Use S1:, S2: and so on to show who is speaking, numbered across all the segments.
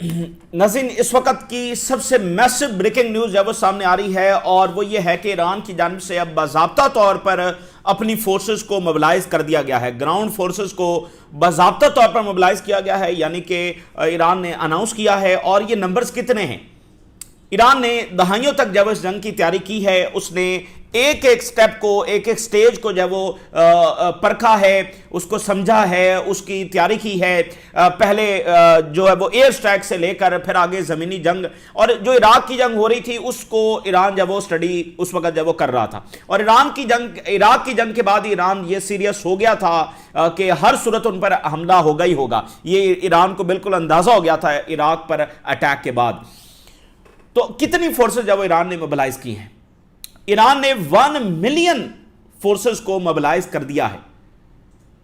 S1: नाज़रीन, इस वक्त की सबसे मैसिव ब्रेकिंग न्यूज़ है वो सामने आ रही है और वो ये है कि ईरान की जानिब से अब बाज़ाब्ता तौर पर अपनी फोर्सेस को मोबिलाइज कर दिया गया है। ग्राउंड फोर्सेस को बाज़ाब्ता तौर पर मोबिलाइज किया गया है, यानी कि ईरान ने अनाउंस किया है। और ये नंबर्स कितने हैं? ईरान ने दहाइयों तक जब इस जंग की तैयारी की है, उसने एक एक स्टेप को, एक एक स्टेज को जब वो परखा है, उसको समझा है, उसकी तैयारी की है। पहले जो है वो एयर स्ट्राइक से लेकर फिर आगे ज़मीनी जंग, और जो इराक की जंग हो रही थी उसको ईरान जब वो स्टडी उस वक्त जब वो कर रहा था। और इराक की जंग के बाद ईरान ये सीरियस हो गया था कि हर सूरत उन पर हमला होगा ही होगा। ये ईरान को बिल्कुल अंदाज़ा हो गया था इराक पर अटैक के बाद। तो कितनी फोर्सेस जब ईरान ने मोबिलाइज की हैं? ईरान ने 1 मिलियन फोर्सेस को मोबिलाइज कर दिया है।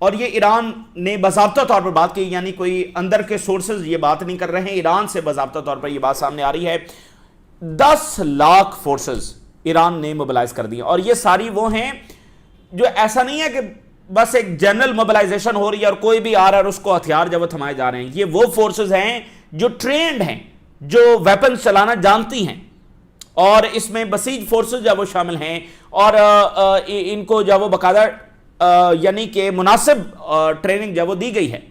S1: और ये ईरान ने बाज़ाब्ता तौर पर बात की, यानी कोई अंदर के सोर्सेज ये बात नहीं कर रहे हैं, ईरान से बाज़ाब्ता तौर पर ये बात सामने आ रही है। 10 लाख फोर्सेस ईरान ने मोबिलाइज कर दी। और ये सारी वो हैं जो, ऐसा नहीं है कि बस एक जनरल मोबिलाइजेशन हो रही है और कोई भी आ रहा है और उसको हथियार जब थमाए जा रहे हैं। ये वो फोर्सेज हैं जो ट्रेंड हैं, जो वेपन चलाना जानती हैं, और इसमें बसीज फोर्सेस जब वो शामिल हैं और इनको जब वो बाकायदा यानी कि मुनासिब ट्रेनिंग जब वो दी गई है।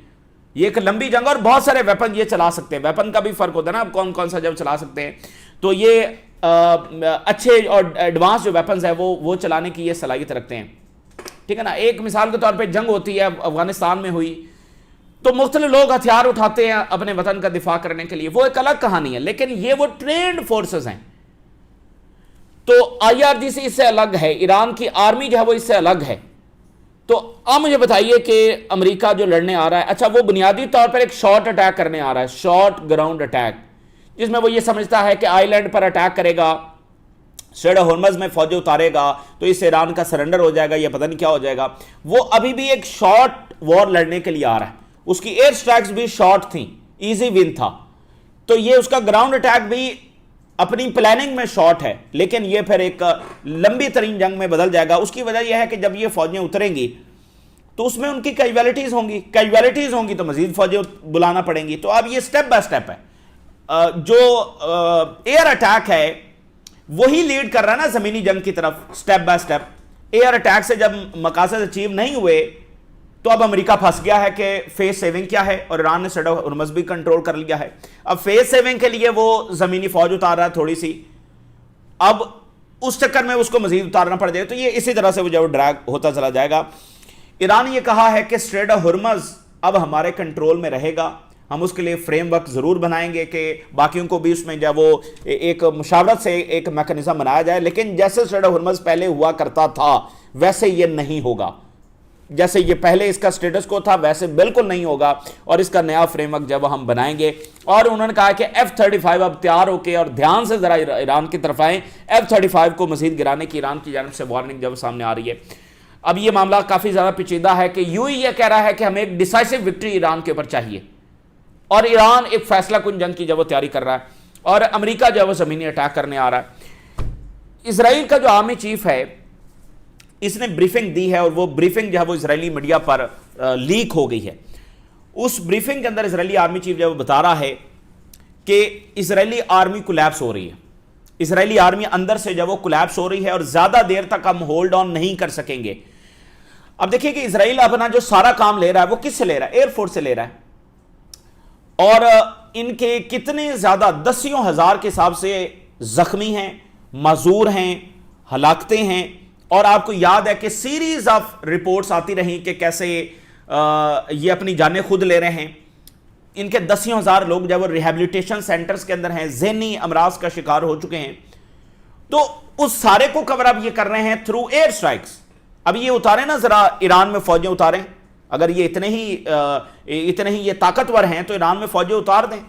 S1: ये एक लंबी जंग और बहुत सारे वेपन ये चला सकते हैं। वेपन का भी फर्क होता है ना, अब कौन कौन सा जब चला सकते हैं। तो ये अच्छे और एडवांस जो वेपन्स है वो चलाने की ये सलाहियत रखते हैं, ठीक है ना। एक मिसाल के तौर पर जंग होती है, अफगानिस्तान में हुई, तो मुख्तलिफ लोग हथियार उठाते हैं अपने वतन का दिफा करने के लिए, वो एक अलग कहानी है। लेकिन ये वो ट्रेंड फोर्सेस हैं। तो IRGC इससे अलग है, ईरान की आर्मी जो है वो इससे अलग है। तो अब मुझे बताइए कि अमेरिका जो लड़ने आ रहा है, अच्छा वो बुनियादी तौर पर एक शॉर्ट अटैक करने आ रहा है, शॉर्ट ग्राउंड अटैक, जिसमें वो ये समझता है कि आइलैंड पर अटैक करेगा, स्ट्रेट ऑफ होर्मुज़ में फौजें उतारेगा तो इससे ईरान का सरेंडर हो जाएगा या पता नहीं क्या हो जाएगा। वो अभी भी एक शॉर्ट वॉर लड़ने के लिए आ रहा है। उसकी एयर स्ट्राइक्स भी शॉर्ट थी, इजी विन था। तो ये उसका ग्राउंड अटैक भी अपनी प्लानिंग में शॉर्ट है, लेकिन ये फिर एक लंबी तरीन जंग में बदल जाएगा। उसकी वजह यह है कि जब ये फौजें उतरेंगी तो उसमें उनकी कैजुअलिटीज होंगी तो मजीद फौजें बुलाना पड़ेंगी। तो अब ये स्टेप बाय स्टेप है। जो एयर अटैक है वही लीड कर रहा है ना जमीनी जंग की तरफ, step by step. Air attack से जब मकासद अचीव नहीं हुए तो अब अमेरिका फंस गया है कि फेस सेविंग क्या है, और ईरान ने स्ट्रेट ऑफ होर्मुज़ भी कंट्रोल कर लिया है। अब फेस सेविंग के लिए वो जमीनी फौज उतार रहा है थोड़ी सी, अब उस चक्कर में उसको मजीद उतारना पड़ जाएगा। तो ये इसी तरह से वो जब ड्रैग होता चला जाएगा। ईरान ये कहा है कि स्ट्रेट ऑफ होर्मुज़ अब हमारे कंट्रोल में रहेगा, हम उसके लिए फ्रेमवर्क जरूर बनाएंगे कि बाकियों को भी उसमें जब वो एक मुशावरत से एक मैकेनिज्म बनाया जाए। लेकिन जैसे स्ट्रेट ऑफ होर्मुज़ पहले हुआ करता था वैसे ये नहीं होगा, जैसे ये पहले इसका स्टेटस को था वैसे बिल्कुल नहीं होगा। और इसका नया फ्रेमवर्क जब हम बनाएंगे, और उन्होंने कहा कि F-35 अब तैयार होके और ध्यान से जरा ईरान की तरफ आए, F-35 को मजीद गिराने की ईरान की जानिब से वार्निंग जब सामने आ रही है। अब ये मामला काफी ज्यादा पेचीदा है कि यूं ही ये कह रहा है कि हमें एक डिसाइसिव विक्ट्री ईरान के ऊपर चाहिए, और ईरान एक फैसला कुन जंग की जब वो तैयारी कर रहा है, और अमेरिका जब वो जमीनी अटैक करने आ रहा है। इसराइल का जो आर्मी चीफ है इसने ब्रीफिंग दी है, और वो ब्रीफिंग जो है वो इजरायली मीडिया पर लीक हो गई है। उस ब्रीफिंग के अंदर इजरायली आर्मी चीफ जो बता रहा है कि इजरायली आर्मी कोलैप्स हो रही है, इजरायली आर्मी अंदर से जब वो कोलैप्स हो रही है और ज्यादा देर तक हम होल्ड ऑन नहीं कर सकेंगे। अब देखिए कि इजराइल अपना जो सारा काम ले रहा है वो किससे ले रहा है? एयरफोर्स से ले रहा है। और इनके कितने ज्यादा दसियों हजार के हिसाब से जख्मी हैं, माजूर हैं, हलाकतें हैं। और आपको याद है कि सीरीज ऑफ रिपोर्ट्स आती रही कि कैसे ये अपनी जानें खुद ले रहे हैं। इनके दसियों हजार लोग जब रिहैबिलिटेशन सेंटर्स के अंदर हैं, ज़हनी अमराज का शिकार हो चुके हैं। तो उस सारे को कवर अप ये कर रहे हैं थ्रू एयर स्ट्राइक्स। अब ये उतारें ना जरा, ईरान में फौजें उतारें। अगर ये इतने ही ये ताकतवर हैं तो ईरान में फौजें उतार दें।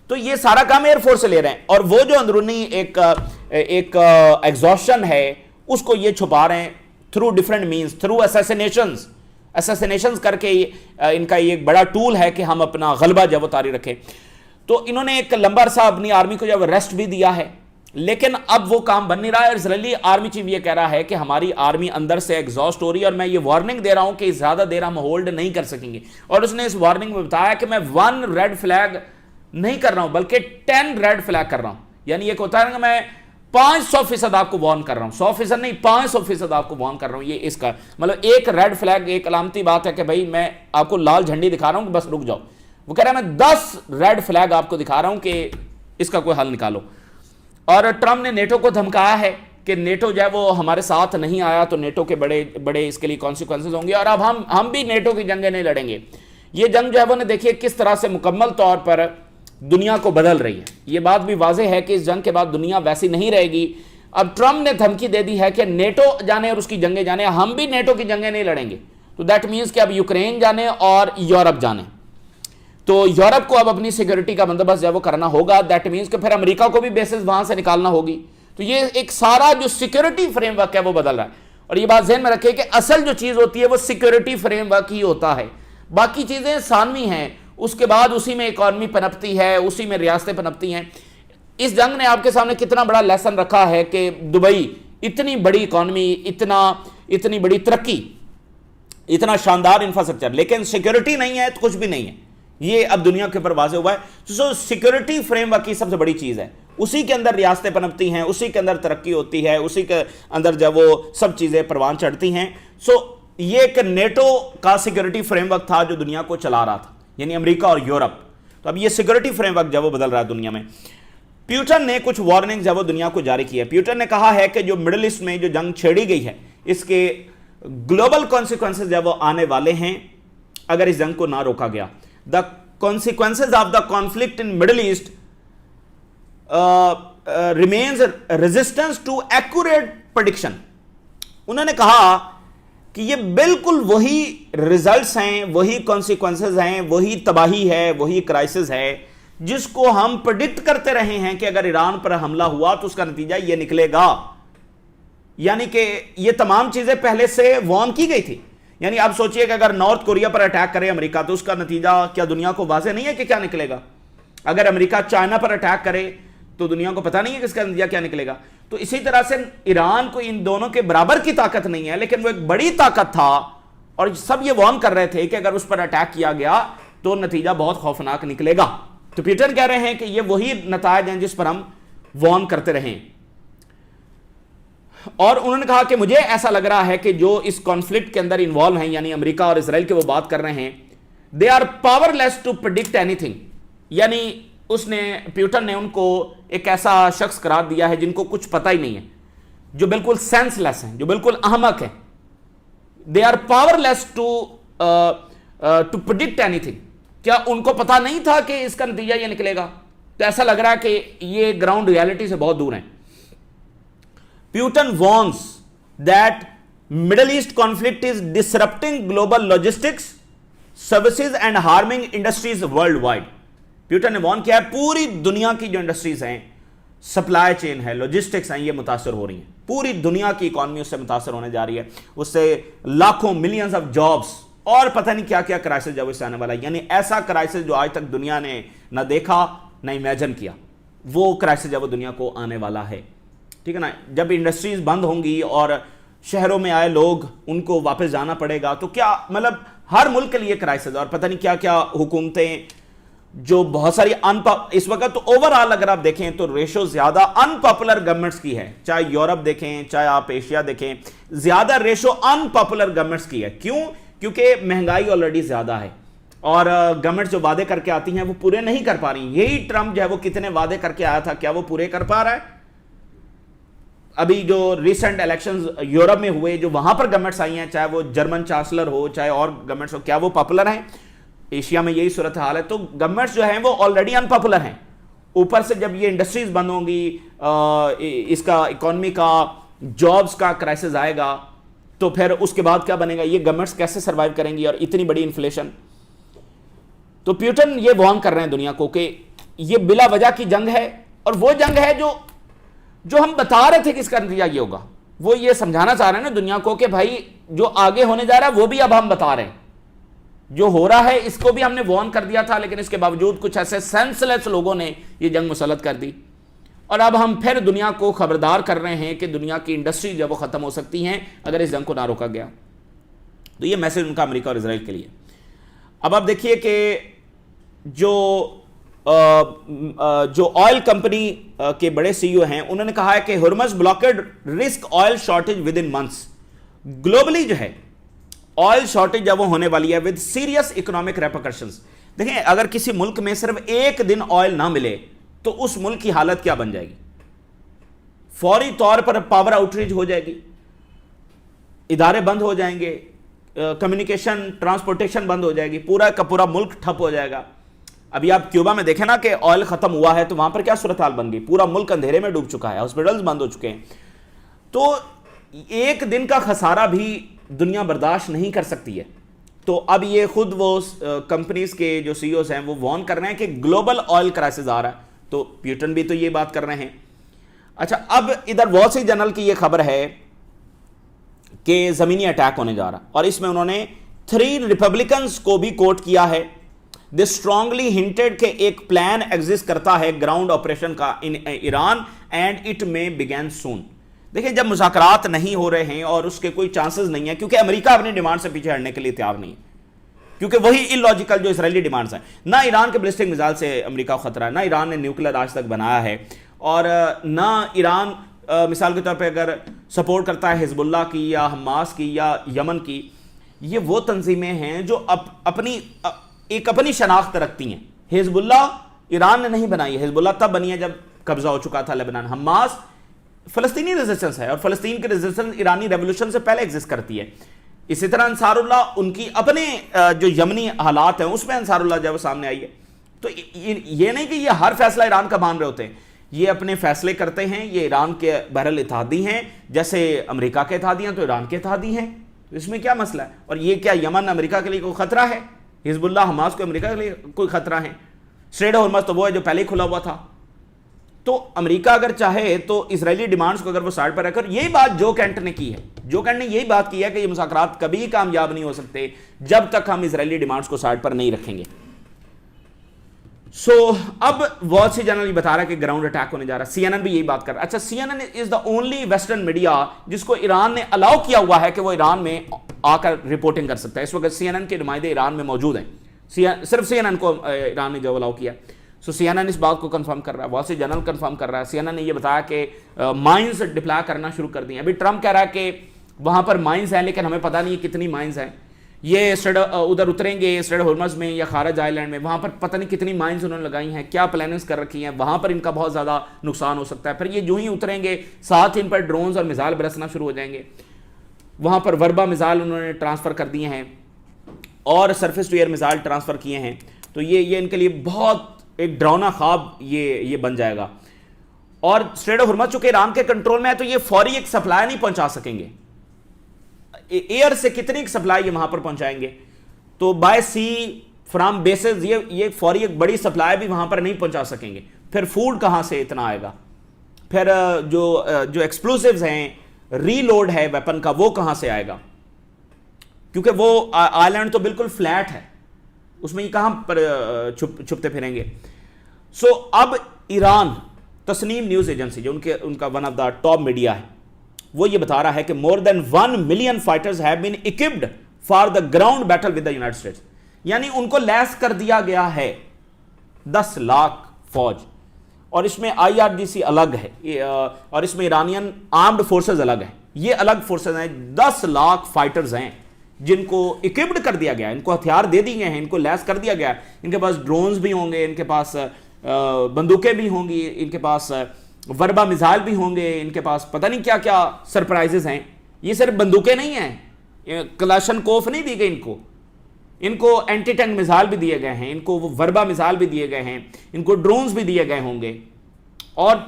S1: तो ये सारा काम एयरफोर्स से ले रहे हैं, और वो जो अंदरूनी एक एग्जॉस्शन है उसको ये छुपा रहे हैं through different means, through assassinations करके। इनका ये एक बड़ा टूल है कि हम अपना गलबा जब उतारी रखें। तो इन्होंने एक लंबा अरसा अपनी आर्मी को जब रेस्ट भी दिया है, लेकिन अब वो काम बन नहीं रहा है। इजरायली आर्मी चीफ ये कह रहा है कि हमारी आर्मी अंदर से एग्जॉस्ट हो रही है, और मैं ये वार्निंग दे रहा हूं कि ज्यादा देर हम होल्ड नहीं कर सकेंगे। और उसने इस वार्निंग में बताया कि मैं 1 रेड फ्लैग नहीं कर रहा हूं, बल्कि 10 रेड फ्लैग कर रहा हूं। यानी एक होता है ना, मैं 500% आपको वार्न कर रहा हूं, 100% नहीं, 500% आपको वार्न कर रहा हूं। ये इसका मतलब एक रेड फ्लैग, एक अलामती बात है कि भाई मैं आपको लाल झंडी दिखा रहा हूं कि बस रुक जाओ। वो कह रहा है मैं 10 रेड फ्लैग आपको दिखा रहा हूं कि इसका कोई हल निकालो। और ट्रंप ने नेटो को धमकाया है कि नेटो जो है वो हमारे साथ नहीं आया तो नेटो के बड़े बड़े इसके लिए कॉन्सिक्वेंसेज होंगे, और अब हम भी नेटो की जंगें नहीं लड़ेंगे। ये जंग जो है वो ने देखिए किस तरह से मुकम्मल तौर पर दुनिया को बदल रही है। ये बात भी वाज़ेह है कि इस जंग के बाद दुनिया वैसी नहीं रहेगी। अब ट्रंप ने धमकी दे दी है कि नेटो जाने और उसकी जंगें जाने, हम भी नेटो की जंगें नहीं लड़ेंगे। तो दैट मीन्स कि अब यूक्रेन जाने और यूरोप जाने, तो यूरोप को अब अपनी सिक्योरिटी का बंदोबस्त जो है वो करना होगा। दैट मीन्स कि फिर अमेरिका को भी बेसिस वहां से निकालना होगी। तो ये एक सारा जो सिक्योरिटी फ्रेमवर्क है वो बदल रहा है। और ये बात ध्यान में रखें कि असल जो चीज होती है वो सिक्योरिटी फ्रेमवर्क ही होता है, बाकी चीजें सानवी हैं। उसके बाद उसी में इकॉनमी पनपती है, उसी में रियासतें पनपती हैं। इस जंग ने आपके सामने कितना बड़ा लेसन रखा है कि दुबई इतनी बड़ी इकॉनमी, इतनी बड़ी तरक्की, इतना शानदार इंफ्रास्ट्रक्चर, लेकिन सिक्योरिटी नहीं है तो कुछ भी नहीं है। ये अब दुनिया के ऊपर वाज़ेह हुआ है। तो सिक्योरिटी फ्रेमवर्क की सबसे बड़ी चीज है, उसी के अंदर रियासतें पनपती हैं, उसी के अंदर तरक्की होती है, उसी के अंदर जब वो सब चीजें परवान चढ़ती हैं। ये एक नेटो का सिक्योरिटी फ्रेमवर्क था जो दुनिया को चला रहा था, यानी अमेरिका और यूरोप। तो अब ये सिक्योरिटी फ्रेमवर्क जब वो बदल रहा है दुनिया में। प्यूटन ने कुछ वार्निंग जब वो दुनिया को जारी की है। प्यूटन ने कहा है कि जो मिडिल ईस्ट में जो जंग छेड़ी गई है, इसके ग्लोबल कॉन्सिक्वेंसेज जब वो आने वाले हैं अगर इस जंग को ना रोका गया। The consequences of the conflict in Middle East remains resistance to accurate prediction. उन्होंने कहा कि ये बिल्कुल वही रिजल्ट्स हैं, वही कॉन्सिक्वेंसेज हैं, वही तबाही है, वही क्राइसिस है जिसको हम प्रेडिक्ट करते रहे हैं कि अगर ईरान पर हमला हुआ तो उसका नतीजा ये निकलेगा। यानी कि ये तमाम चीजें पहले से वार्न की गई थी। यानी आप सोचिए कि अगर नॉर्थ कोरिया पर अटैक करे अमेरिका तो उसका नतीजा क्या दुनिया को वाज़ेह नहीं है कि क्या निकलेगा? अगर अमेरिका चाइना पर अटैक करे तो दुनिया को पता नहीं है कि इसका नतीजा क्या निकलेगा। तो इसी तरह से ईरान को इन दोनों के बराबर की ताकत नहीं है, लेकिन वो एक बड़ी ताकत था और सब ये वार्न कर रहे थे कि अगर उस पर अटैक किया गया तो नतीजा बहुत खौफनाक निकलेगा। तो पीटर कह रहे हैं कि ये वही नतायज हैं जिस पर हम वार्न करते रहे। और उन्होंने कहा कि मुझे ऐसा लग रहा है कि जो इस कॉन्फ्लिक्ट के अंदर इन्वॉल्व हैं, यानी अमेरिका और इजराइल की वो बात कर रहे हैं, they are powerless to predict anything. यानी उसने प्यूटन ने उनको एक ऐसा शख्स करार दिया है जिनको कुछ पता ही नहीं है, जो बिल्कुल सेंसलेस हैं, जो बिल्कुल अहमक हैं। They are powerless to predict anything. क्या उनको पता नहीं था कि इसका नतीजा ये निकलेगा? तो ऐसा लग रहा है कि ये ग्राउंड रियलिटी से बहुत दूर है। Putin warns that middle east conflict is disrupting global logistics, services and harming industries world wide. Putin ने वॉर्न किया है पूरी दुनिया की जो इंडस्ट्रीज हैं, सप्लाई चेन है, लॉजिस्टिक्स हैं, ये मुतासर हो रही हैं। पूरी दुनिया की इकॉनमी उससे मुतासर होने जा रही है, उससे लाखों मिलियंस ऑफ जॉब्स और पता नहीं क्या क्या क्राइसिस जब इससे आने वाला है। यानी ऐसा क्राइसिस जो आज तक दुनिया ने ना देखा ना इमेजिन किया, वो क्राइसिस जब वो दुनिया को आने वाला है। ठीक है ना? जब इंडस्ट्रीज बंद होंगी और शहरों में आए लोग उनको वापस जाना पड़ेगा, तो क्या मतलब हर मुल्क के लिए क्राइसिस और पता नहीं क्या क्या हुकूमतें जो बहुत सारी इस वक्त तो ओवरऑल अगर आप देखें तो रेशो ज्यादा अनपॉपुलर गवर्नमेंट्स की है। चाहे यूरोप देखें, चाहे आप एशिया देखें, ज्यादा रेशो अनपॉपुलर गवर्नमेंट्स की है। क्यों? क्योंकि महंगाई ऑलरेडी ज्यादा है और गवर्नमेंट जो वादे करके आती हैं वो पूरे नहीं कर पा रही। यही ट्रंप जो है वो कितने वादे करके आया था, क्या वो पूरे कर पा रहा है? अभी जो रिसेंट इलेक्शंस यूरोप में हुए, जो वहां पर गवर्नमेंट्स आई हैं, चाहे वो जर्मन चांसलर हो, चाहे और गवर्नमेंट्स हो, क्या वो पॉपुलर हैं? एशिया में यही सूरत हाल है। तो गवर्नमेंट्स जो हैं वो ऑलरेडी अनपॉपुलर हैं। ऊपर से जब ये इंडस्ट्रीज बंद होंगी, इसका इकोनॉमी का, जॉब्स का क्राइसिस आएगा, तो फिर उसके बाद क्या बनेगा? ये गवर्नमेंट्स कैसे सर्वाइव करेंगी? और इतनी बड़ी इन्फ्लेशन। तो प्यूटन ये वार्न कर रहे हैं दुनिया को कि ये बिला वजह की जंग है, और वो जंग है जो हम बता रहे थे कि इसका नतीजा ये होगा। वो ये समझाना चाह रहे हैं ना दुनिया को कि भाई जो आगे होने जा रहा है वो भी अब हम बता रहे हैं, जो हो रहा है इसको भी हमने वार्न कर दिया था, लेकिन इसके बावजूद कुछ ऐसे सेंसलेस लोगों ने ये जंग मुसल्लत कर दी। और अब हम फिर दुनिया को खबरदार कर रहे हैं कि दुनिया की इंडस्ट्री जब वो खत्म हो सकती हैं अगर इस जंग को ना रोका गया। तो ये मैसेज उनका अमेरिका और इजराइल के लिए। अब आप देखिए कि जो जो ऑयल कंपनी के बड़े सीईओ हैं, उन्होंने कहा है कि Hormuz blockade risk oil shortage within months. Globally जो है ऑयल शॉर्टेज जब वो होने वाली है विद सीरियस इकोनॉमिक रेपरकशंस। देखें, अगर किसी मुल्क में सिर्फ एक दिन ऑयल ना मिले तो उस मुल्क की हालत क्या बन जाएगी। फौरी तौर पर पावर आउटरीच हो जाएगी, इदारे बंद हो जाएंगे, कम्युनिकेशन ट्रांसपोर्टेशन बंद हो जाएगी, पूरा का पूरा मुल्क ठप हो जाएगा। अभी आप क्यूबा में देखें ना कि ऑयल खत्म हुआ है तो वहां पर क्या सूरत हाल बन गई, पूरा मुल्क अंधेरे में डूब चुका है, हॉस्पिटल्स बंद हो चुके हैं। तो एक दिन का खसारा भी दुनिया बर्दाश्त नहीं कर सकती है। तो अब ये खुद वो कंपनीज के जो सीईओज हैं वो वार्न कर रहे हैं कि ग्लोबल ऑयल क्राइसिस आ रहा है। तो प्यूटन भी तो ये बात कर रहे हैं। अच्छा, अब इधर वॉल स्ट्रीट जर्नल की ये खबर है कि जमीनी अटैक होने जा रहा, और इसमें उन्होंने 3 रिपब्लिकन्स को भी कोट किया है। दे स्ट्रांगली हिंटेड के एक प्लान एग्जिस्ट करता है ग्राउंड ऑपरेशन का इन ईरान एंड इट में बिगैन सून। देखिए, जब मुज़ाकरात नहीं हो रहे हैं और उसके कोई चांसेस नहीं है, क्योंकि अमेरिका अपनी डिमांड से पीछे हटने के लिए तैयार नहीं है, क्योंकि वही इलॉजिकल जो इसराइली डिमांड्स हैं। ना ईरान के बैलिस्टिक मिसाइल से अमेरिका को खतरा है, ना ईरान ने न्यूक्लियर आज तक बनाया है, और ना ईरान मिसाल के तौर पे अगर सपोर्ट करता है हिजबुल्लाह की या हमास की या यमन की। ये वो तंजीमें हैं जो अपनी शनाख्त रखती हैं। हिजबुल्लाह ईरान ने नहीं बनाई है, हिजबुल्लाह तब बनी है जब कब्जा हो चुका था लेबनान। हमास फलस्तीनी रेजिस्टेंस है, और फलस्तीन की रेजिस्टेंस ईरानी रेवोल्यूशन से पहले एग्जिस्ट करती है। इसी तरह अंसारुल्लाह उनकी अपने जो यमनी हालात हैं उसमें अंसारुल्लाह जब सामने आई है। तो ये नहीं कि ये हर फैसला ईरान का मान रहे होते हैं, ये अपने फैसले करते हैं। ये ईरान के बहरहाल इत्तेहादी हैं, जैसे अमेरिका के इत्तेहादी हैं तो ईरान के इत्तेहादी हैं। इसमें क्या मसला है? और ये क्या यमन अमेरिका के लिए कोई खतरा है? हिजबुल्लाह हमास को अमेरिका के लिए कोई खतरा है? स्ट्रेट ऑफ हॉर्मुज़ तो वो है जो पहले ही खुला हुआ था। तो अमेरिका अगर चाहे तो इजरायली डिमांड्स को अगर वो साइड पर रखकर, यही बात जो कैंट ने की है, जो कैंट ने यही बात की है कि ये मुज़ाकरात कभी कामयाब नहीं हो सकते जब तक हम इजरायली डिमांड्स को साइड पर नहीं रखेंगे। अब वॉल स्ट्रीट जर्नल बता रहा है कि ग्राउंड अटैक होने जा रहा है। सीएनएन भी यही बात कर रहा है। अच्छा, CNN is the only western media जिसको ईरान ने अलाउ किया हुआ है कि वो ईरान में आकर रिपोर्टिंग कर सकता है। इस वक्त सीएनएन के नुमाइंदे ईरान में मौजूद हैं, सिर्फ सीएनएन को ईरान ने जो अलाउ किया। सीएनएन इस बात को कंफर्म कर रहा है, वॉल स्ट्रीट जर्नल कंफर्म कर रहा है। सीएनएन ने यह बताया कि माइंस डिप्लॉय करना शुरू कर दिए। अभी ट्रंप कह रहा है कि वहां पर माइंस हैं, लेकिन हमें पता नहीं है कितनी माइंस हैं। ये उधर उतरेंगे स्ट्रेट ऑफ हॉर्मुज़ में या खारज आइलैंड में, वहां पर पता नहीं कितनी माइंस उन्होंने लगाई हैं, क्या प्लानिंग्स कर रखी हैं, वहां पर इनका बहुत ज़्यादा नुकसान हो सकता है। फिर ये जो ही उतरेंगे साथ ही इन पर ड्रोन्स और मिसाइल बरसना शुरू हो जाएंगे। वहां पर वर्बा मिसाइल उन्होंने ट्रांसफ़र कर दिए हैं और surface to air missile transfer किए हैं। तो ये इनके लिए बहुत एक डरावना ख्वाब ये बन जाएगा। और स्ट्रेट ऑफ हॉर्मुज़ चूंकि ईरान के कंट्रोल में है तो ये फौरी एक सप्लाई नहीं पहुंचा सकेंगे। एयर से कितनी सप्लाई ये वहां पर पहुंचाएंगे? तो बाय सी फ्रॉम बेसेस ये फौरी एक बड़ी सप्लाई भी वहां पर नहीं पहुंचा सकेंगे। फिर फूड कहां से इतना आएगा? फिर जो एक्सप्लोसिव्स हैं, रीलोड है वेपन का, वो कहां से आएगा? क्योंकि वो आइलैंड तो बिल्कुल फ्लैट है, उसमें ये कहां पर छुपते फिरेंगे। अब ईरान तस्नीम न्यूज एजेंसी जो उनका one of the top media है, वो ये बता रहा है कि more than 1 million fighters have been equipped for the ground battle with the United States. यानी उनको लैस कर दिया गया है 10 लाख फौज, और इसमें IRGC अलग है और इसमें ईरानियन आर्म्ड फोर्सेस अलग है। ये अलग फोर्सेस हैं, 10 लाख फाइटर्स हैं जिनको इक्विप्ड कर दिया गया है, इनको हथियार दे दिए हैं, इनको लैस कर दिया गया है। इनके पास ड्रोन्स भी होंगे, इनके पास बंदूकें भी होंगी, इनके पास वर्बा मिसाइल भी होंगे, इनके पास पता नहीं क्या क्या सरप्राइजेस हैं। ये सिर्फ बंदूकें नहीं हैं, क्लाशनकोफ नहीं दी गई इनको एंटी टैंक मिसाइल भी दिए गए हैं, इनको वो वर्बा मिसाइल भी दिए गए हैं, इनको ड्रोन्स भी दिए गए होंगे, और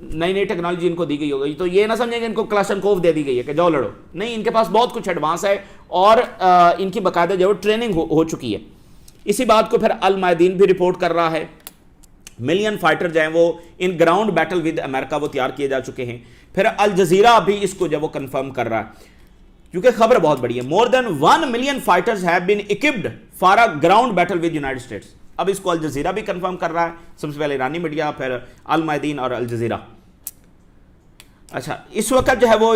S1: नई नई टेक्नोलॉजी इनको दी गई होगी। तो ये ना समझें कि इनको क्लाशनकोफ दे दी गई है कि जाओ लड़ो, नहीं, इनके पास बहुत कुछ एडवांस है और इनकी बाकायदा जो ट्रेनिंग हो चुकी है। इसी बात को फिर अल मायदीन भी रिपोर्ट कर रहा है। मिलियन फाइटर जो हैं वो in ground battle with America वो तैयार किए जा चुके हैं। फिर अल जजीरा भी इसको जब वो कंफर्म कर रहा है, क्योंकि खबर बहुत बड़ी है। More than 1 million fighters have been equipped for a ground battle with United States. अब इसको अल जजीरा भी कंफर्म कर रहा है, सबसे पहले ईरानी मीडिया, फिर अल मायदीन और अल जजीरा। अच्छा, इस वक्त जो है वो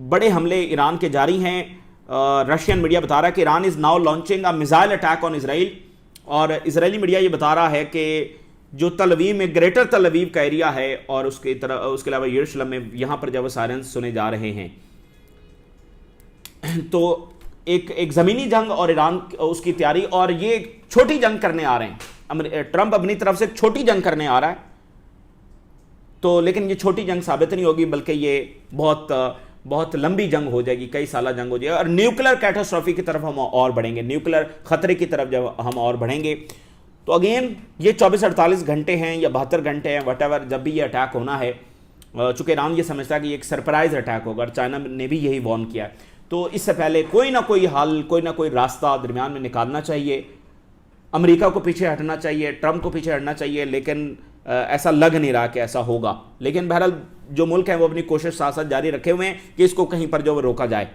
S1: बड़े हमले ईरान के जारी हैं। रशियन मीडिया बता रहा है कि Iran is now launching a missile attack on Israel और इजरायली मीडिया ये बता रहा है कि जो तल अवीव में, ग्रेटर तल अवीव का एरिया है और उसके अलावा यरूशलेम में, यहां पर जब सायरन्स सुने जा रहे हैं, तो एक जमीनी जंग और ईरान उसकी तैयारी, और ये एक छोटी जंग करने आ रहे हैं। ट्रंप अपनी तरफ से एक छोटी जंग करने आ रहा है, तो लेकिन ये छोटी जंग साबित नहीं होगी, बल्कि ये बहुत लंबी जंग हो जाएगी, कई साल जंग हो जाएगी, और न्यूक्लियर कैटास्ट्रॉफी की तरफ हम और बढ़ेंगे, न्यूक्लियर खतरे की तरफ जब हम और बढ़ेंगे। तो अगेन ये 24-48 घंटे हैं या 72 घंटे हैं, वट जब भी ये अटैक होना है, चूंकि ईरान ये समझता है कि एक सरप्राइज अटैक होगा, और चाइना ने भी यही वार्न किया है, तो इससे पहले कोई ना कोई हल, कोई ना कोई रास्ता दरमियान में निकालना चाहिए। अमेरिका को पीछे हटना चाहिए, ट्रंप को पीछे हटना चाहिए, लेकिन ऐसा लग नहीं रहा कि ऐसा होगा। लेकिन बहरहाल जो मुल्क हैं वो अपनी कोशिश साथ साथ जारी रखे हुए हैं कि इसको कहीं पर जो रोका जाए।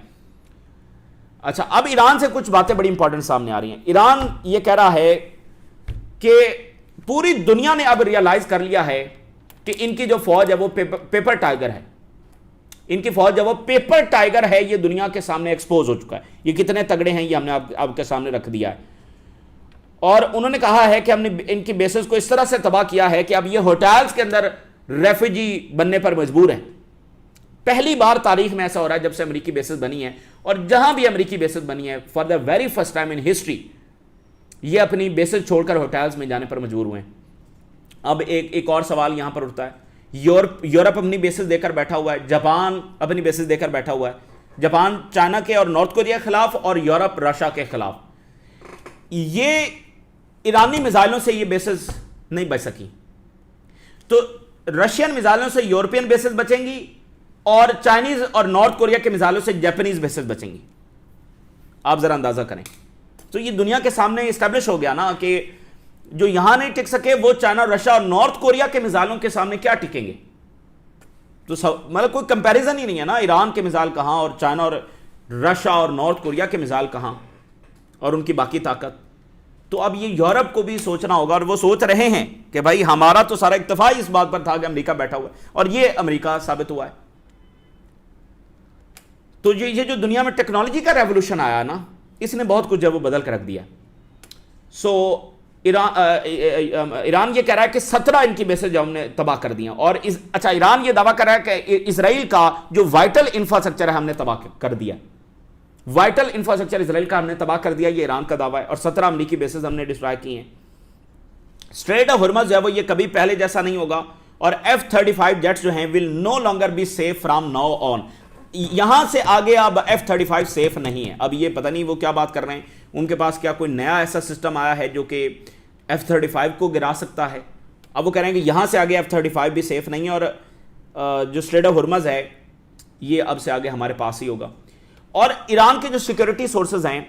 S1: अच्छा, अब ईरान से कुछ बातें बड़ी इंपॉर्टेंट सामने आ रही हैं। ईरान ये कह रहा है कि पूरी दुनिया ने अब रियलाइज कर लिया है कि इनकी जो फौज है वो पेपर टाइगर है, इनकी फौज है वो पेपर टाइगर है, ये दुनिया के सामने एक्सपोज हो चुका है। ये कितने तगड़े हैं ये हमने आपके सामने रख दिया है। और उन्होंने कहा है कि हमने इनकी बेसिस को इस तरह से तबाह किया है कि अब ये होटल्स के अंदर रेफ्यूजी बनने पर मजबूर हैं। पहली बार तारीख में ऐसा हो रहा है जब से अमेरिकी बेसिस बनी है, और जहां भी अमेरिकी बेसिस बनी है for the very first time in history ये अपनी बेसिस छोड़कर होटल्स में जाने पर मजबूर हुए हैं। अब एक और सवाल यहां पर उठता है, यूरोप अपनी बेसिस देकर बैठा हुआ है, जापान अपनी बेसिस देकर बैठा हुआ है, जापान चाइना के और नॉर्थ कोरिया के खिलाफ, और यूरोप रशिया के खिलाफ। ये ईरानी मिसाइलों से ये बेसिस नहीं बच सकी, तो रशियन मिसाइलों से यूरोपियन बेसिस बचेंगी, और चाइनीज और नॉर्थ कोरिया के मिसाइलों से जापानीज बेसिस बचेंगी। आप जरा अंदाजा करें, तो ये दुनिया के सामने एस्टैब्लिश हो गया ना कि जो यहां नहीं टिक सके वो चाइना, रशिया और नॉर्थ कोरिया के मिसाइलों के सामने क्या टिकेंगे। तो मतलब कोई कंपैरिजन ही नहीं है ना, ईरान के मिसाइल कहां और चाइना और रशिया और नॉर्थ कोरिया के मिसाइल कहां, और उनकी बाकी ताकत। तो अब ये यूरोप को भी सोचना होगा, और वो सोच रहे हैं कि भाई हमारा तो सारा इत्तेफाक इस बात पर था कि अमेरिका बैठा हुआ है, और ये अमेरिका साबित हुआ है। तो ये जो दुनिया में टेक्नोलॉजी का रेवोल्यूशन आया ना, इसने बहुत कुछ जब वो बदल कर रख दिया। सो ईरान ये कह रहा है कि 17 इनकी बेसेस जो हमने तबाह कर दिया, और अच्छा, ईरान ये दावा कर रहा है कि इसराइल का जो वाइटल इंफ्रास्ट्रक्चर है हमने तबाह कर दिया, वाइटल इंफ्रास्ट्रक्चर इसराइल का हमने तबाह कर दिया, ये ईरान का दावा है, और 17 अमेरिकी बेसेस हमने डिस्ट्रॉय किए हैं। स्ट्रेट ऑफ हॉर्मज़ जो है वो ये कभी पहले जैसा नहीं होगा, और F-35 जेट्स जो हैं will no longer be safe from now on. यहां से आगे अब F-35 सेफ नहीं है। अब ये पता नहीं वो क्या बात कर रहे हैं, उनके पास क्या कोई नया ऐसा सिस्टम आया है जो कि F-35 को गिरा सकता है। अब वो कह रहे हैं कि यहां से आगे F-35 भी सेफ नहीं है, और जो स्ट्रेट ऑफ हॉर्मज़ है ये अब से आगे हमारे पास ही होगा। और ईरान के जो सिक्योरिटी सोर्सेज हैं,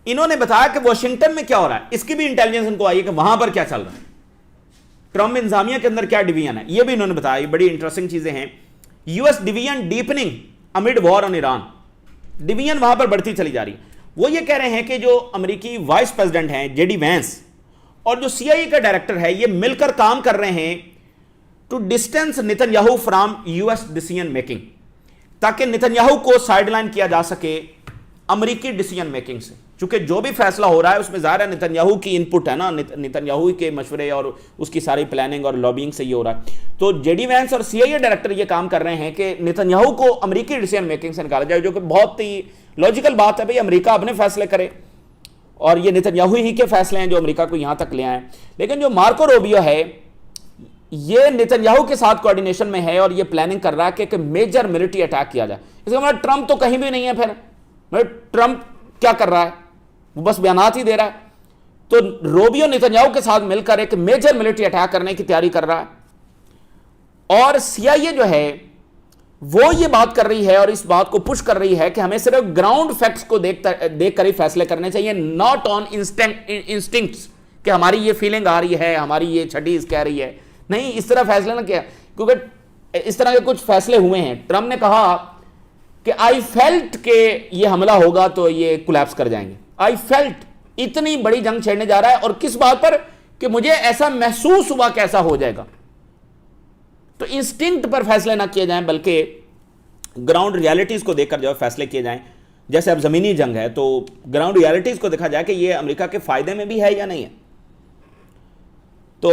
S1: इन्होंने बताया कि वॉशिंगटन में क्या हो रहा है, इसकी भी इंटेलिजेंस इनको आई है कि वहां पर क्या चल रहा है, ट्रंप इंतजामिया के अंदर क्या डिवीजन है, ये भी इन्होंने बताया। ये बड़ी इंटरेस्टिंग चीजें हैं। US division deepening amid war on Iran, division वहां पर बढ़ती चली जा रही है। वो ये कह रहे हैं कि जो अमेरिकी वाइस प्रेसिडेंट हैं जेडी वैंस, और जो सीआईए का डायरेक्टर है, ये मिलकर काम कर रहे हैं to distance Netanyahu from US decision making, ताकि नेतन्याहू को साइडलाइन किया जा सके अमेरिकी डिसीजन मेकिंग से। चूंकि जो भी फैसला हो रहा है उसमें ज़ाहिर है नेतन्याहू की इनपुट है ना, नेतन्याहू के मशवरे और उसकी सारी प्लानिंग और लॉबिंग से ये हो रहा है। तो जेडी वैंस और सीआईए डायरेक्टर ये काम कर रहे हैं कि नेतन्याहू को अमेरिकी डिसीजन मेकिंग से निकाला जाए, जो कि बहुत ही लॉजिकल बात है। भाई अमेरिका अपने फैसले करे, और ये नेतन्याहू ही के फैसले हैं जो अमेरिका को यहां तक ले आए। लेकिन जो मार्को रूबियो है, ये नेतन्याहू के साथ कोऑर्डिनेशन में है, और ये प्लानिंग कर रहा है कि मेजर मिलिट्री अटैक किया जाए। इसका मतलब ट्रंप तो कहीं भी नहीं है, फिर मतलब ट्रंप क्या कर रहा है, वो बस बयानात ही दे रहा है। तो रूबियो नेतन्याहू के साथ मिलकर एक मेजर मिलिट्री अटैक करने की तैयारी कर रहा है, और सीआईए जो है वो ये बात कर रही है और इस बात को पुश कर रही है कि हमें सिर्फ ग्राउंड फैक्ट्स को देखकर ही फैसले करने चाहिए, नॉट ऑन इंस्टिंक्ट्स कि हमारी ये फीलिंग आ रही है, हमारी ये छठी कह रही है। नहीं, इस तरह फैसले ना किया, क्योंकि इस तरह के कुछ फैसले हुए हैं। ट्रंप ने कहा कि आई फेल्ट के ये हमला होगा तो ये कोलैप्स कर जाएंगे। आई फेल्ट, इतनी बड़ी जंग छेड़ने जा रहा है, और किस बात पर कि मुझे ऐसा महसूस हुआ कि ऐसा हो जाएगा। तो इंस्टिंक्ट पर फैसले ना किए जाएं, बल्कि ग्राउंड रियलिटीज को देखकर जो फैसले किए जाएं। जैसे अब ज़मीनी जंग है, तो ग्राउंड रियलिटीज़ को देखा जाए कि ये अमेरिका के फ़ायदे में भी है या नहीं है। तो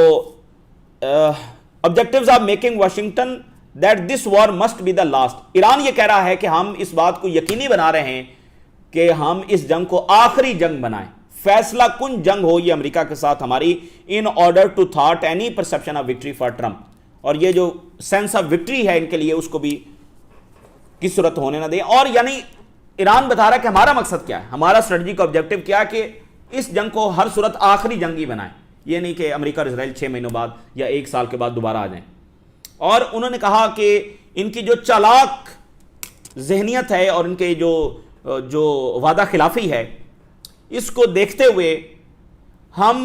S1: objectives of making Washington that this war must be the last. Iran ये कह रहा है कि हम इस बात को यकीनी बना रहे हैं कि हम इस जंग को आखिरी जंग बनाएं, फैसला कुन जंग हो ये अमेरिका के साथ हमारी, इन ऑर्डर टू थॉट any perception of victory for Trump. और ये जो सेंस ऑफ विक्ट्री है इनके लिए, उसको भी किस सूरत होने ना दें। और यानी ईरान बता रहा है कि हमारा मकसद क्या है, हमारा स्ट्रेटजी का ऑब्जेक्टिव क्या है कि इस जंग को हर सूरत आखिरी जंग ही बनाए, ये नहीं कि अमेरिका और इजराइल 6 महीनों बाद या 1 साल के बाद दोबारा आ जाएं। और उन्होंने कहा कि इनकी जो चालाक जहनियत है और इनके जो वादा खिलाफी है, इसको देखते हुए हम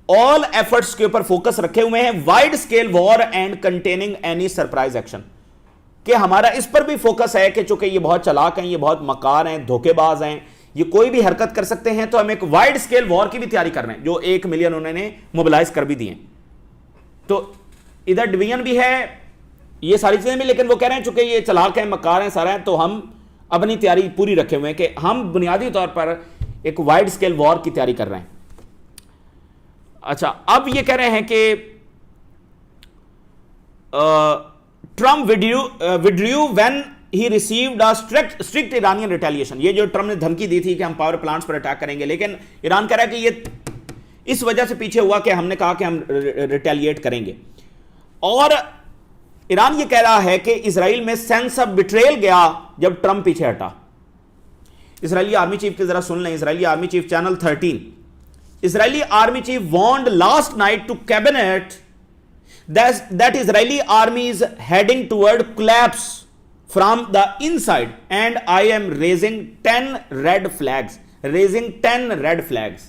S1: ऑल एफर्ट्स के ऊपर फोकस रखे हुए हैं, wide scale war and containing any surprise action, कि हमारा इस पर भी फोकस है कि चूंकि ये बहुत चालाक हैं, ये बहुत मकार हैं, धोखेबाज हैं, ये कोई भी हरकत कर सकते हैं, तो हम एक वाइड स्केल वॉर की भी तैयारी कर रहे हैं, जो 1 मिलियन उन्होंने मोबिलाइज कर भी दिए। तो इधर डिवीजन भी है, ये सारी चीजें भी, लेकिन वो कह रहे हैं चूंकि ये चालाक हैं, मकार हैं, सारा हैं, तो हम अपनी तैयारी पूरी रखे हुए हैं कि हम बुनियादी तौर पर एक वाइड स्केल वॉर की तैयारी कर रहे हैं। अच्छा, अब ये कह रहे हैं कि Trump withdrew when he received a strict Iranian retaliation. ये जो ट्रम्प ने धमकी दी थी कि हम पावर प्लांट्स पर अटैक करेंगे, लेकिन ईरान कह रहा है कि ये इस वजह से पीछे हुआ कि हमने कहा कि हम रिटेलिएट करेंगे। और ईरान ये कह रहा है कि इजराइल में सेंस ऑफ बिट्रेयल गया जब ट्रम्प पीछे हटा। इजरायली आर्मी चीफ के जरा सुन लें, Israeli army chief channel 13। Israeli army chief warned last night to cabinet that Israeli army is heading toward collapse from the inside and I am raising 10 red flags. Raising 10 red flags.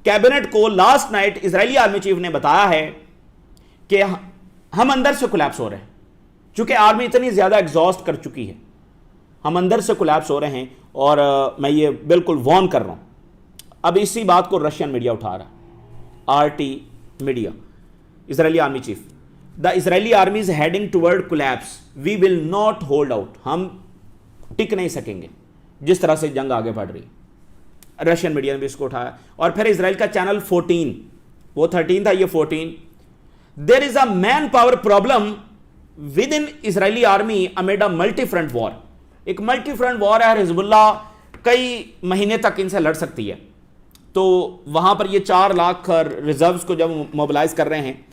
S1: Cabinet को last night Israeli army chief ने बताया है कि हम अंदर से collapse हो रहे हैं, चूंकि आर्मी इतनी ज्यादा एग्जॉस्ट कर चुकी है, हम अंदर से कोलैप्स हो रहे हैं और मैं ये बिल्कुल वार्न कर रहा हूं। अब इसी बात को रशियन मीडिया उठा रहा है, RT media. Israeli army chief, the Israeli army is heading toward collapse, we will not hold out, हम टिक नहीं सकेंगे जिस तरह से जंग आगे बढ़ रही। रशियन मीडिया ने भी इसको उठाया। और फिर इजराइल का चैनल 14, वो 13 था, ये 14, there is a man power problem within Israeli army amid a multi front war. एक मल्टी फ्रंट वॉर है, हिजबुल्लाह कई महीने तक इनसे लड़ सकती है। तो वहां पर ये 4 लाख रिजर्व्स को जब मोबिलाइज कर रहे हैं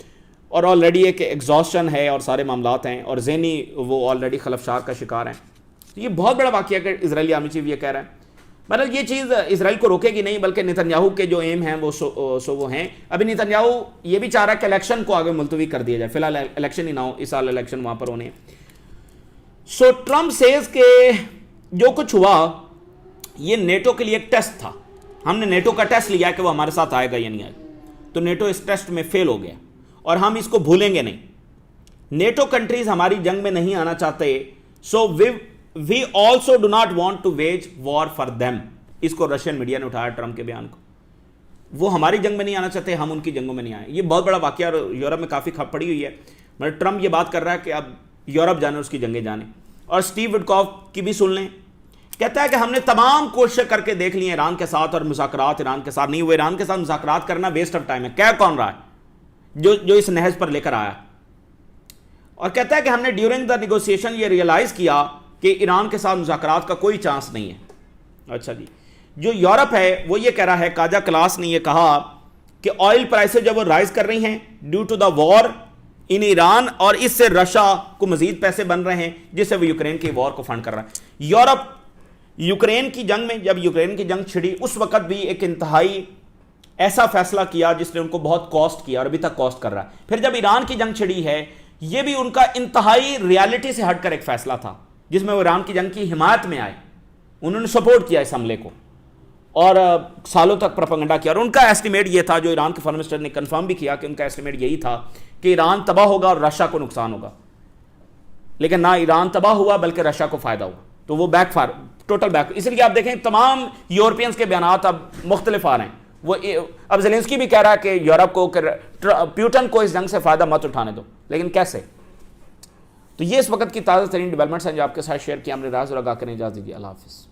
S1: और ऑलरेडी एक एग्जॉस्शन है और सारे मामलात हैं और ज़हनी वो ऑलरेडी खलफशार का शिकार हैं। तो ये बहुत बड़ा वाक़या कि इजरायली आर्मी चीफ ये कह रहा है। मतलब ये चीज़ इसराइल को रोकेगी नहीं, बल्कि नेतन्याहू के जो एम हैं वो वो हैं। अभी नेतन्याहू ये भी चाह रहा है कि इलेक्शन को आगे मुलतवी कर दिया जाए, फिलहाल इलेक्शन ही ना हो, इस साल इलेक्शन वहाँ पर होने। सो ट्रम्प सेज के जो कुछ हुआ ये नेटो के लिए एक टेस्ट था, हमने नेटो का टेस्ट लिया कि वो हमारे साथ आएगा या नहीं आएगा, तो नेटो इस टेस्ट में फेल हो गया और हम इसको भूलेंगे नहीं। नेटो कंट्रीज हमारी जंग में नहीं आना चाहते, so we also do not want to wage war for them. इसको रशियन मीडिया ने उठाया ट्रम्प के बयान को, वो हमारी जंग में नहीं आना चाहते, हम उनकी जंगों में नहीं आए। ये बहुत बड़ा वाकया और यूरोप में काफ़ी खप पड़ी हुई है। मतलब ट्रम्प ये बात कर रहा है कि अब यूरोप जाने, उसकी जंगें जाने। और स्टीव विटकॉफ की भी सुन लें, कहता है कि हमने तमाम कोशिशें करके देख ली ईरान के साथ और मुज़ाकरात ईरान के साथ नहीं हुए, ईरान के साथ मुज़ाकरात करना वेस्ट ऑफ टाइम है। कह कौन रहा है जो इस नहज पर लेकर आया। और कहता है कि हमने ड्यूरिंग द निगोशिएशन ये रियलाइज़ किया कि ईरान के साथ मुज़ाकरात का कोई चांस नहीं है। अच्छा जी, जो यूरोप है वो ये कह रहा है, काजा क्लास ने ये कहा कि ऑयल प्राइसेस जब वो राइज कर रही हैं due to the war in Iran, और इससे रशिया को मजीद पैसे बन रहे हैं जिससे वो यूक्रेन की वॉर को फंड कर रहा है। यूरोप यूक्रेन की जंग में, जब यूक्रेन की जंग छिड़ी उस वक्त भी एक इंतहाई ऐसा फैसला किया जिसने उनको बहुत कॉस्ट किया और अभी तक कॉस्ट कर रहा है। फिर जब ईरान की जंग छिड़ी है, यह भी उनका इंतहाई रियलिटी से हटकर एक फैसला था जिसमें वो ईरान की जंग की हिमायत में आए, उन्होंने सपोर्ट किया इस हमले को और सालों तक प्रोपेगेंडा किया। और उनका एस्टिमेट ये था, जो ईरान के फॉरेन मिनिस्टर ने कंफर्म भी किया कि उनका एस्टिमेट यही था कि ईरान तबाह होगा और रशिया को नुकसान होगा। लेकिन ना ईरान तबाह हुआ बल्कि रशिया को फायदा हुआ, तो वो बैकफायर, टोटल बैक। इसलिए आप देखें तमाम यूरोपियंस के बयान अब मुख्तलिफ आ रहे हैं। वो अब ज़ेलेंस्की भी कह रहा है कि यूरोप को, पुतिन को इस जंग से फायदा मत उठाने दो, लेकिन कैसे? तो ये इस वक्त की ताज़ा तरीन डेवलपमेंट्स हैं जो आपके साथ शेयर किया हमने। राज और आगाह करें, इजाज़त दीजिए, अल्लाह हाफिज़।